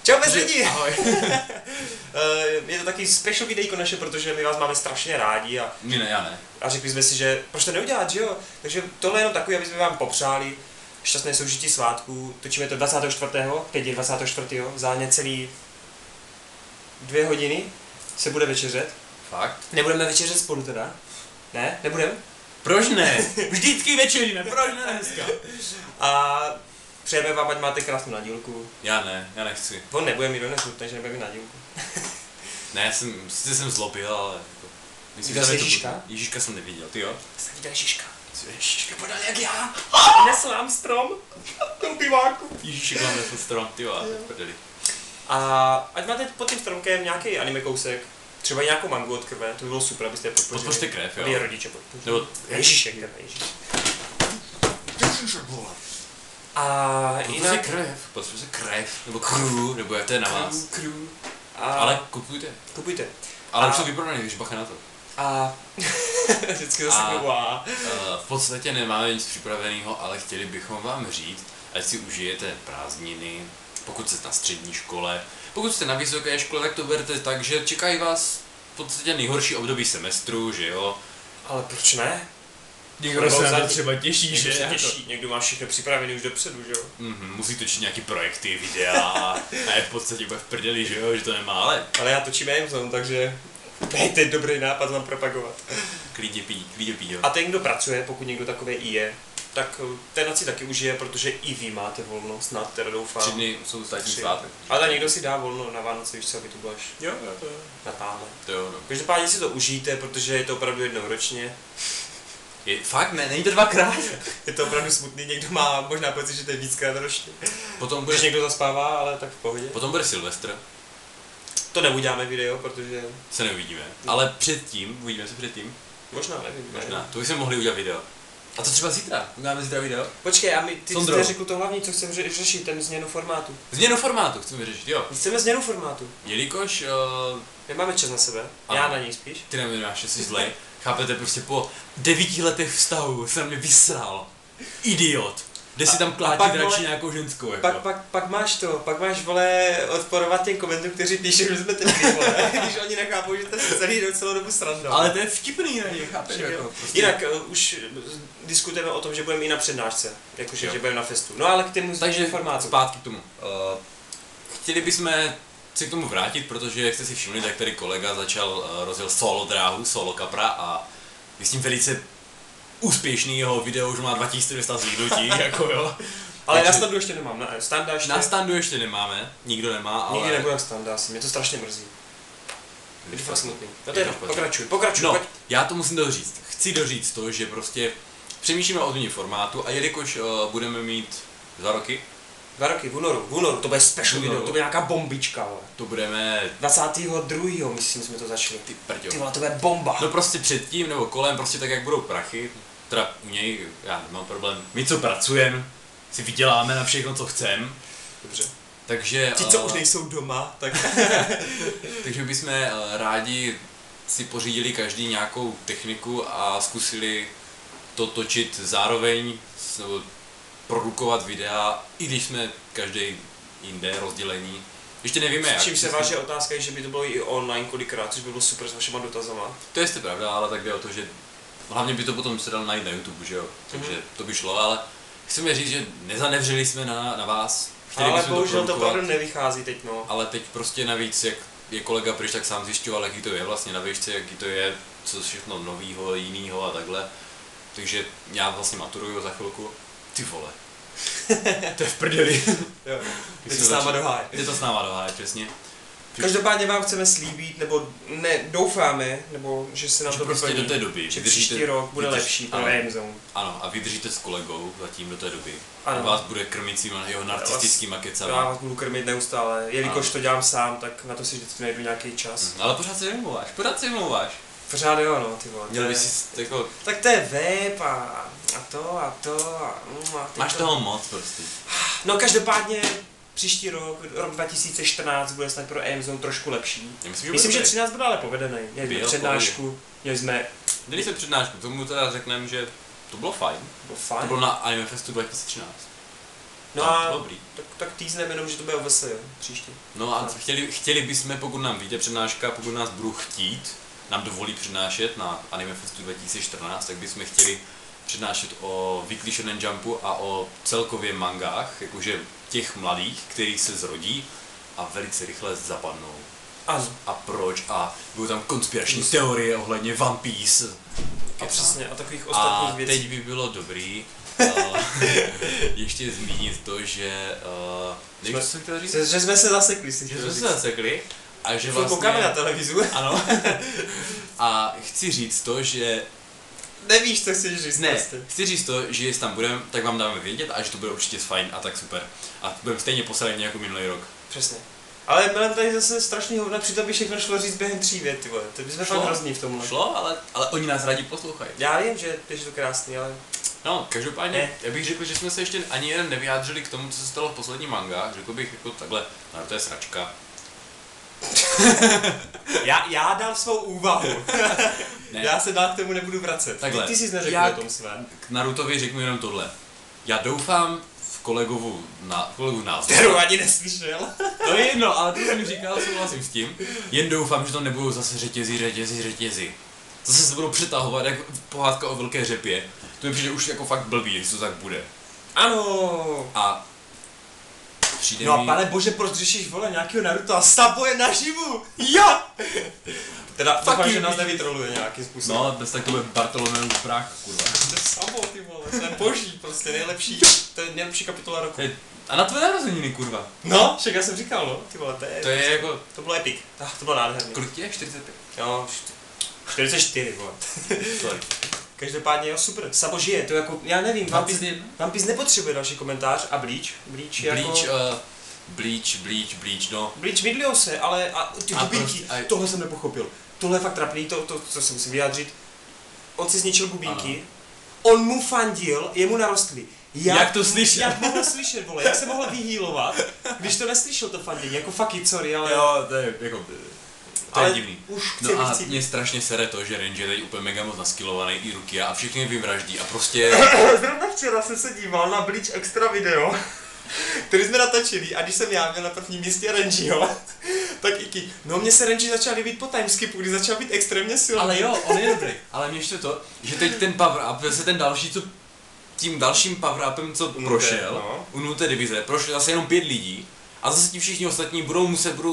Čau bez lidí! Ahoj. Je to taky special videjko naše, protože my vás máme strašně rádi a... My ne, já ne. A řekli jsme si, že proč to neudělat, že jo? Takže tohle je jenom takový, aby jsme vám popřáli šťastné soužití svátků. Točíme to 24. teď je 24. za necelý 2 hodiny se bude večeřet. Fakt? Nebudeme večeřet spolu teda? Ne? Nebudeme? Proč ne? Vždycky večeríme, proč ne dneska? A přejeme vám, ať máte krásnou nadílku. Já ne, já nechci. On nebude mít donesu, takže nebude mít nadílku. Ne, sice jsem zlobil, ale... Viděl jsi Ježíška? Ježíška jsem neviděl, ty jo? Jsi viděl Ježíška? Ježíška podal jak já. Nesl nám strom do piváku. Ježíšek vám nesl strom, ty jo, prdeli. A ať máte pod tím stromkem nějaký anime kousek, třeba i nějakou mangu od krve, to by bylo super, abyste je podpořili. Podpořte krev, jo. Aby je rodiče podpořili. Nebo Ježíšek, teda Ježíš. Ježíšek, vole. A jinak... Podpořte krev, nebo crew, nebo jak to je na vás. Crew. Ale kupujte. Kupujte. Ale už jsou vyprodaný, takže bacha na to. A vždycky zase nová. V podstatě nemáme nic připraveného, ale chtěli bychom vám říct, ať si užijete prázdniny, pokud jste na střední škole, pokud jste na vysoké škole, tak to berte tak, že čekají vás v podstatě nejhorší období semestru, že jo? Ale proč ne? Někdo se na to třeba těší, někdo že? Se těší. Někdo má všechno připravený už dopředu, že jo? Musí točit nějaký projekty, videa a je v podstatě úplně v prdeli, že jo, že to nemá, ale... Ale já točím Amazon, takže dejte dobrý nápad vám propagovat. Klidně pí, jo. A ten, kdo pracuje, pokud někdo takový i je, tak ten si taky užije, protože i vy máte volno, snad teda doufám. 3 dny jsou státní svátek. Ale někdo si dá volno na Vánoce, víš co, aby to bylo až Jo, to jo. natáhle. To jo, no. Každopádně si to užijte, protože je to opravdu jednou ročně. Fakt ne, není to 2krát. Je to opravdu smutný, někdo má možná pocit, že to je víckrát ročně. Potom bude... Když někdo zaspává, ale tak v pohodě. Potom bude Silvestr. To neuděláme video, protože... Se neuvidíme. Ale předtím, uvidíme se předtím. Možná, nevím. Možná, to bychom mohli udělat video. A co třeba zítra? Uděláme zítra video? Počkej, a ty jsi řekl to hlavní, co chceme řešit, ten změnu formátu. Změnu formátu chceme vyřešit, jo. Chceme změnu formátu. Jelikož... Nemáme čas na sebe, ano. Já na něj spíš. Ty nemáš, že jsi zlej. Chápete, prostě po 9 letech vztahu se na mě vysral. Idiot. Jde si tam klátit radši nějakou ženskou, jako. Pak máš, vole, odporovat těm komentům, kteří píšou, že jsme ty vole, když oni nechápou, že to se celý celou dobu srandou. Ale to je vtipný, ne, chápeš, jako. Prostě. Jinak už diskutujeme o tom, že budeme i na přednášce, jakože, že budeme na festu. No ale k tomu formátu. Zpátky k tomu. Chtěli bychom se k tomu vrátit, protože jak jste si všimli, tak tady kolega rozjel solo dráhu, solo kapra a je s tím velice úspěšný, jeho video už má 2200 zhlídnutí, jako jo. Ale na standu ještě nemám, na standu ještě nemáme, nikdo nemá, ale... Nikdy nebudu na standu asi, mě to strašně mrzí. Je to fakt smutný. Pokračuj. No, já to musím doříct. Chci doříct to, že prostě přemýšlíme o změně formátu a jelikož budeme mít 2 roky, 2 roky, v únoru, to bude special video, to bude nějaká bombička, ale. To budeme... 22. myslím, jsme to začali. Ty prďo. Ty vole, to bude bomba. No prostě předtím nebo kolem, prostě tak jak budou prachy, teda u něj, já nemám problém, my co pracujeme, si vyděláme na všechno, co chcem. Dobře. Takže... Ti, co už nejsou doma, tak... Takže bychom rádi si pořídili každý nějakou techniku a zkusili to točit zároveň, nebo produkovat videa, i když jsme každý jinde rozdělení. Ještě nevíme jak. Čím se váže otázka, že by to bylo i online kolikrát, což by bylo super s vašima dotazama. To je pravda, ale tak jde o to, že hlavně by to potom se dalo najít na YouTube, že jo? Takže to by šlo, ale chceme říct, že nezanevřeli jsme na vás. Ale bohužel to opravdu nevychází teď, no. Ale teď prostě navíc, jak je kolega pryč, tak sám zjišťoval, jaký to je vlastně na výšce, jaký to je, co všechno novýho, jinýho a takhle. Takže já vlastně maturuju za chvilku. Ty vole. To je v prdeli. Jo, je to s náma do háje. Je to s náma do háje, přesně. Každopádně vám chceme slíbit, nebo ne, doufáme, nebo že se nám že to prostě vyplní, do té doby. že příští rok bude lepší pro Amazon. Ano, a vydržíte s kolegou zatím do té doby. Ano. A vás bude krmit jeho narcistickýma kecami. Já vás budu krmit neustále, jelikož to dělám sám, tak na to si vždycky najdu nějaký čas. Ale pořád se vymlouváš. Pořád jo, no, ty vole. Měl bys si jako... Tak to je web a to. Máš toho moc prostě. No každopádně příští rok 2014 bude snad pro Amazon trošku lepší. Myslím, že 13 bude ale povedený. Měli jsme přednášku, Měli jsme přednášku, tomu teda řekneme, že to bylo fajn. To bylo na Anime Festu 2013. No No, a dobrý. tak týzneme jenom, že to bude OVS, jo, příště. No a chtěli bychom, pokud nám vyjde přednáška, pokud nás budou chtít, nám dovolí přednášet na Anime Festu 2014, tak bychom chtěli přednášet o Weekly Shonen Jumpu a o celkově mangách, jakože těch mladých, který se zrodí a velice rychle zapadnou. Ano. A proč? A budou tam konspirační teorie ohledně One Piece. A přesně, a takových A ostatních věcí. teď by bylo dobrý ještě zmínit to, že nevíš, co jsem chtěl říct? Že jsme se zasekli, si Že jsme se zasekli a že vlastně... koukáme na vlastně... televizu. Ano. A chci říct to, že... Nevíš, co chceš říct. Ne, prostě. chci říct to, že jestli tam budeme, tak vám dáme vědět a že to bude určitě fajn a tak super. A budeme stejně poslední jako minulý rok. Přesně. Ale Milan tady zase strašný hovna, přitom by všechno šlo říct během 3 vět, ty vole. To bychom fakt hrozný v tomhle. Šlo, ale oni nás rádi poslouchají. Já vím, že je to krásný, ale... No, každopádně, Ne. já bych řekl, že jsme se ještě ani jeden nevyjádřili k tomu, co se stalo v posledním manga. Řekl bych jako takhle, no to je sračka. Já dám svou úvahu. Ne. Já se dál k tomu nebudu vracet. Takhle, Ty jsi neřekl já- o tom svém. K Narutovi řeknu jenom tohle. Já doufám v kolegovu názor. Kterou ani neslyšel. To je jedno, ale to jsem říkal, souhlasím s tím. Jen doufám, že to nebudou zase řetězy. Zase se budou přetahovat jak pohádka o velké řepě. To mi přijde už jako fakt blbý, jestli to tak bude. Ano. A přijde No mi... pane bože, proč řešíš, vole, nějakýho Naruto a Sabo je naživu? Jo! Teda doufám, že nás nevytroluje nějakým způsobem. No, bez tak to bude Bartolomeův prach, kurva. To je Sabo, ty vole, to je boží, prostě nejlepší, to je nejlepší kapitola roku. A na tvoje narozeniny, kurva. No, však já jsem říkal, no, ty vole, To je jako... to bylo epic, to bylo nádherný. Kolik ti je? 45? Jo, 44, vole. Sorry. Každopádně jo, super, Sabo žije, to jako, já nevím, One 21? Piece nepotřebuje další komentář a Bleach jako... Bleach, no. Bleach mydlil se, ale a ty A bubínky, prostě- a- tohle jsem nepochopil. Tohle je fakt trapný, to se musím vyjádřit. On si zničil bubínky, on mu fandil, jemu narostly. Jak to slyšel? Jak mohl slyšet, vole, jak se mohl vyhýlovat, když to neslyšel to fandění, jako fuck it, sorry, ale... Jo, to je jako... To je ale divný. Už chci No a víc mě strašně sere to, že Range je teď úplně mega moc naskilovaný i ruky a všechny vymraždí a prostě... Zrovna včera jsem se díval na Bleach extra video, který jsme natočili a když jsem já měl na prvním místě Renjiho, tak Iki, no mě se Renji začal líbit po timeskipu, kdy začal být extrémně silný. Ale jo, on je dobrý. Ale mě ještě to, že teď ten power up, zase ten další, co tím dalším power upem, co prošel, no. u 0. divize, prošlo zase jenom 5 lidí a zase ti všichni ostatní budou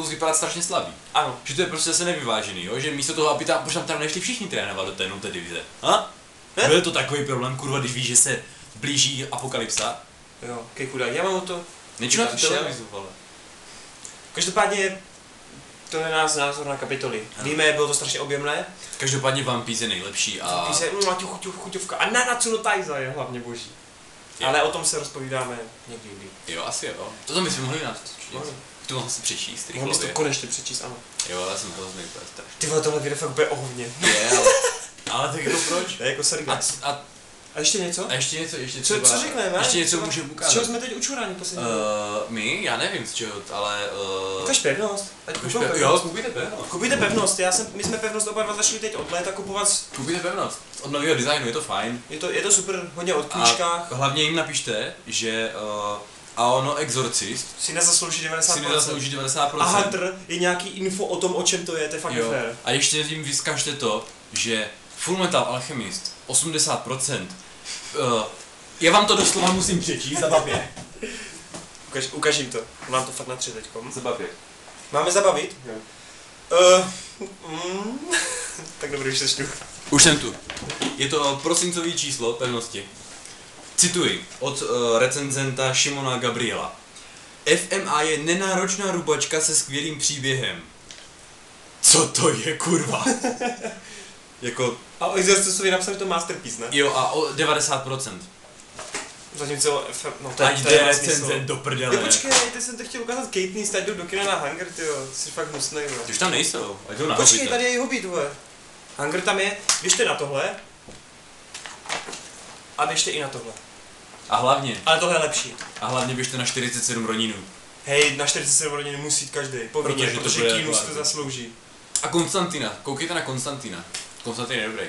vypadat strašně slabí. Ano. Že to je prostě zase nevyvážený, jo? Že místo toho, aby tam, proč tam nešli všichni trénovat do té 0. divize. Ha? Ne? Byl to takový problém, kurva, když víš, že se blíží apokalypsa? Jo, kejkuda, já mám o to. Neču na tu Šel. televizu, vole. Každopádně to je náš názor na kapitoly. Ano. Víme, bylo to strašně objemné. Každopádně One Piece je nejlepší a... Píše, chuťovka a Nanatsu no Taizai je hlavně boží. Je. Ale o tom se rozpovídáme někdy jindy. Jo, asi jo. To bychom mohli natočit. Mohli. To mohl si přečíst Mohl bys to rychlově. konečně přečíst, ano. Jo, já jsem hrozný, to je strašně. Ty vole, tohle vyjde fakt bude ohovně. Je, ale tak jako proč? To je jako sorry. A ještě něco? A ještě něco, ještě Co, třeba... co řekneme? Ještě něco Třeba- můžeme Z ukázat. čeho jsme teď učuráni poslední? My? Já nevím z čeho, ale... Ukaž pevnost. Ať Ukaž kupujou jo, pevnost. kupujte pevnost. Kupujte pevnost, my jsme pevnost oba dva začali teď od léta kupovat. Kupujte pevnost. Od nového designu, je to fajn. Je to super, hodně od A knížkách. hlavně jim napište, že Aono Exorcist Si nezaslouží 90%. si nezaslouží 90%. A Hunter je nějaký info o tom, o čem to je fakt Jo. fér. A ještě jim vyskažte to, že Fullmetal Alchemist 80%. Já vám to doslova musím přečíst za papě. Ukaž jim to, mám to fakt na 3 teďkom. Za papě. Máme zabavit? Jo. Tak dobrý, už se čtu. Už jsem tu. Je to prosincový číslo pevnosti. Cituji od recenzenta Šimona Gabriela. FMA je nenáročná rubačka se skvělým příběhem. Co to je, kurva? Jako, A o Exorcistovi napsali to masterpiece, ne? jo, a o 90%. Zatímco, no to je, Ať to je jde vlastně recenzent do prdele. Jo, počkej, teď jsem to chtěl ukázat Kateniss, teď jdu do kina na Hunger, tyjo, jsi fakt hnusnej, jo. Ty už tam nejsou, ať jdou na Počkej, Hobbita. tady je jeho být, vole. Hunger tam je, běžte na tohle. A běžte i na tohle. A Ale tohle je lepší. hlavně běžte na 47 Roninů. Hej, na 47 rodiny musí jít každý, povinně, Protože to protože bude Kínus jako- to zaslouží. A Konstantina, koukejte na Konstantina. Konstantin je dobrý.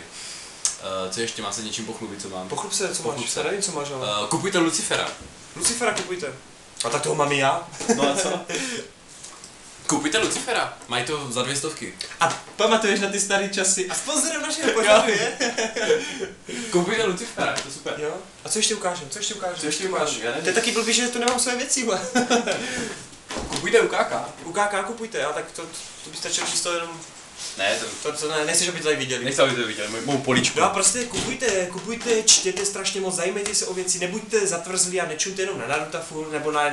Co ještě, má se něčím pochlubit, co mám? Pochlub se, co Pochlub máš? se. Já nevím, co máš, ale... Kupujte Lucifera. Lucifera kupujte. A tak toho mám i já. No a co? Kupujte Lucifera, mají to za 200. A pamatuješ na ty staré časy? A sponzorem našeho pořadu je? Kupujte Lucifera, to je super. Jo? A co ještě ukážem? Co ještě ukážem? Co ještě ukážu? Já To je nevím. taky blbý, že tu nemám své věci, vole. Kupujte UKK. U KK kupujte, a tak to by stačilo číst to jenom... Ne, To ne, nechceš, aby to tady viděli. nechci, aby to viděli, mou políčku. No a prostě kupujte, čtěte strašně moc, zajímejte se o věci, nebuďte zatvrzlí a nečumte jenom na Naruto furt, nebo na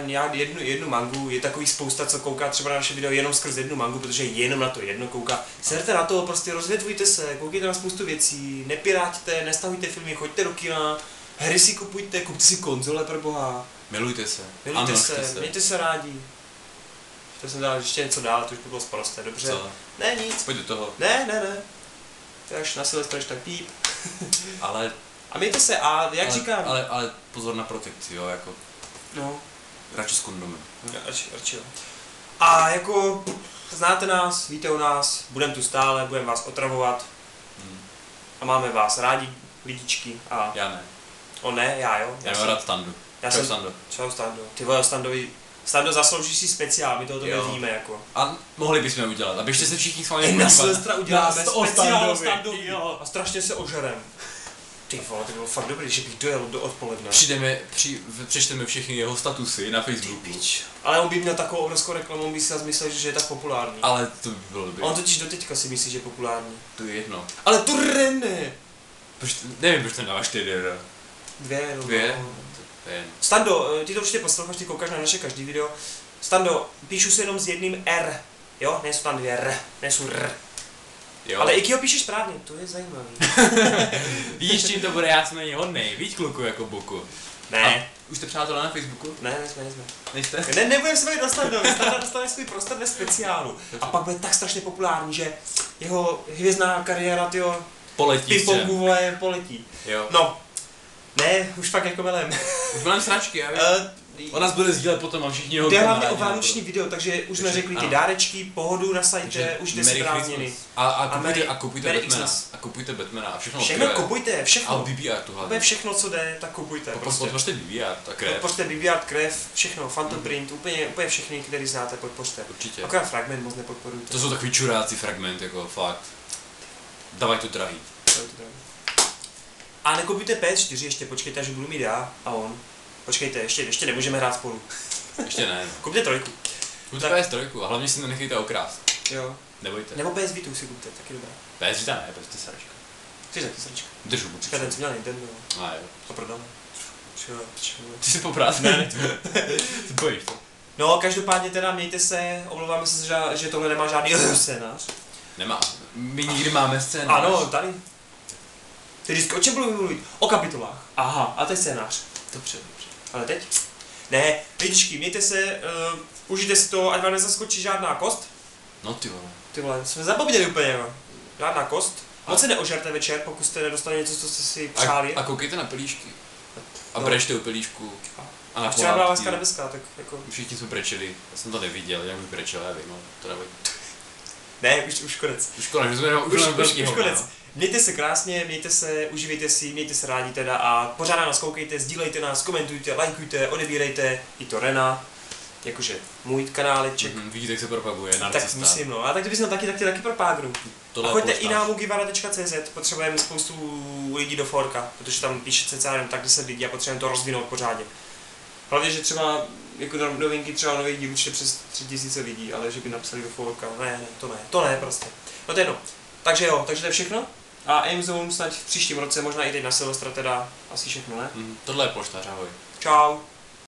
jednu mangu, je takový spousta, co kouká třeba na naše video jenom skrz jednu mangu, protože jenom na to jedno kouká. Serte na to, prostě rozvětvujte se, koukejte na spoustu věcí, nepiráťte, nestahujte filmy, choďte do kina, hry si kupujte si konzole pro boha, Milujte se. milujte Anožte se, mějte se rádi. To jsem dal ještě něco dál, to už by bylo sprosté, dobře. Co? Ne, nic. Pojď do toho. Ne. To je až na Silvestra, tak píp. Ale, A mějte se, a jak říkám, ale pozor na protekci, jo, jako no, radši s kondomem. radši jo. A jako, znáte nás, víte o nás, budeme tu stále, budeme vás otravovat a máme vás rádi, lidičky a Já ne. on ne, já jo. Já mám rád Standu. Já Čau, jsem, Stando. čau Stando. Ty vole, Stando zaslouží si speciál, my to o tom Jo. nevíme jako. A mohli bychom udělat, a běžte se všichni s vámi Na podívat. Silvestra uděláme o speciál Standovi. Standovi. Jo. A strašně se ožerem. Ty vole, to bylo fakt dobrý, že bych dojel do odpoledne. Přečteme všechny jeho statusy na Facebooku. Pič. Ale on by měl takovou obrovskou reklamu, on by si zase myslel, že je tak populární. Ale to by bylo dobré. On totiž doteďka si myslí, že je populární. To je jedno. Ale to René! Nevím, proč to dáváš 4 euro. Dvě. To je jedno. Stando, ty to určitě posloucháš, ty koukáš na naše každý video. Stando, píšu si jenom s jedním R. Jo, nejsou tam dvě R, nejsou R. Jo. Ale i ho píšeš správně, to je zajímavý. Víš, čím to bude, já jsem není hodnej. Víš, kluku, jako boku. Ne. Už jste přátelé na Facebooku? Ne, nejsme. Nejste? Nebudeme se bavit o Standovi, Standa dostane svůj prostor ve speciálu. A pak bude tak strašně populární, že jeho hvězdná kariéra, tyjo, Poletí ping-pongu, vole, poletí. Jo. No, ne, už fakt jako velem. Už mám sračky, já vím. On nás bude sdílet potom a všichni ho To je hlavně o kamarádi na to. vánoční video, takže už jsme Takže řekli ty ano. dárečky, pohodu na sajtě, Takže užijte si Merry prázdniny. Christmas. A kupujte Merry Batmana. Xmas. A kupujte Batmana a všechno Všechno od krev. kupujte, A všechno. BBR tu hlavně. Úplně všechno, co jde, tak kupujte. Prostě. Podpořte BBR, ta krev. Podpořte BBR, krev, všechno, Phantom Print, úplně všechny, který znáte, podpořte. Určitě. Akorát Fragment moc nepodporujte. To jsou takový čuráci fragment, jako fakt. Dávaj to drahý. A nekupujte PS4 ještě, počkejte, až budu mít já a on. Počkejte, ještě nemůžeme hrát spolu. Ještě ne. Kupte trojku. Kupte PS3 a hlavně si to nechejte okrást. Jo. Nebojte. Nebo PS Vitu si kupte, taky dobrá. PS Vita ne, PS sračka. Jsi taky srdčka. Držu Čeká, ten co měl Nintendo. A jo. A prodal. Čo? Ty jsi poprát? Ne, ty bojíš to. No, každopádně teda mějte se, omlouváme se, že tohle nemá žádný scénář. Nemá. My nikdy máme scénář. Ano, tady. Ty vždycky o čem budu mluvit? O kapitolách. Aha, a to je scénář. Dobře. Ale teď? Ne, lidičky, mějte se, užijte si to, ať vám nezaskočí žádná kost. No ty vole. Ty vole, jsme zapomněli úplně, jo. Žádná kost. Moc se neožerte večer, pokud jste nedostali něco, co jste si přáli. A koukejte na pelíšky. A No. brečte u pelíšku. A na Včera byla pohádky. láska nebeská, tak jako... Všichni jsme brečeli. Já jsem to neviděl, jak bych brečel, já vím, no. To nevím. Ne, už konec. Už konec, už jsme Už konec. Mějte se krásně, mějte se, uživejte si, mějte se rádi teda a pořád na nás koukejte, sdílejte nás, komentujte, lajkujte, odebírejte, i to Rena, jakože můj kanáleček. Vidíte, jak se propaguje, Tak narcista. musím, no. A tak kdybys měl taky propágru. Tohle A je choďte i polštář. na mugivara.cz, potřebujeme spoustu lidí do forka, protože tam píše cca jenom tak 10 lidí a potřebujeme to rozvinout pořádně. Hlavně, že třeba jako novinky, třeba nový díl určitě přes 3000 lidí, ale že by napsali do forka, ne, to ne prostě. No to je jedno. Takže jo, takže to je všechno. A Aimzone snad v příštím roce, možná i teď na Silvestra teda asi všechno, ne? Tohle je polštář, ahoj. Čau.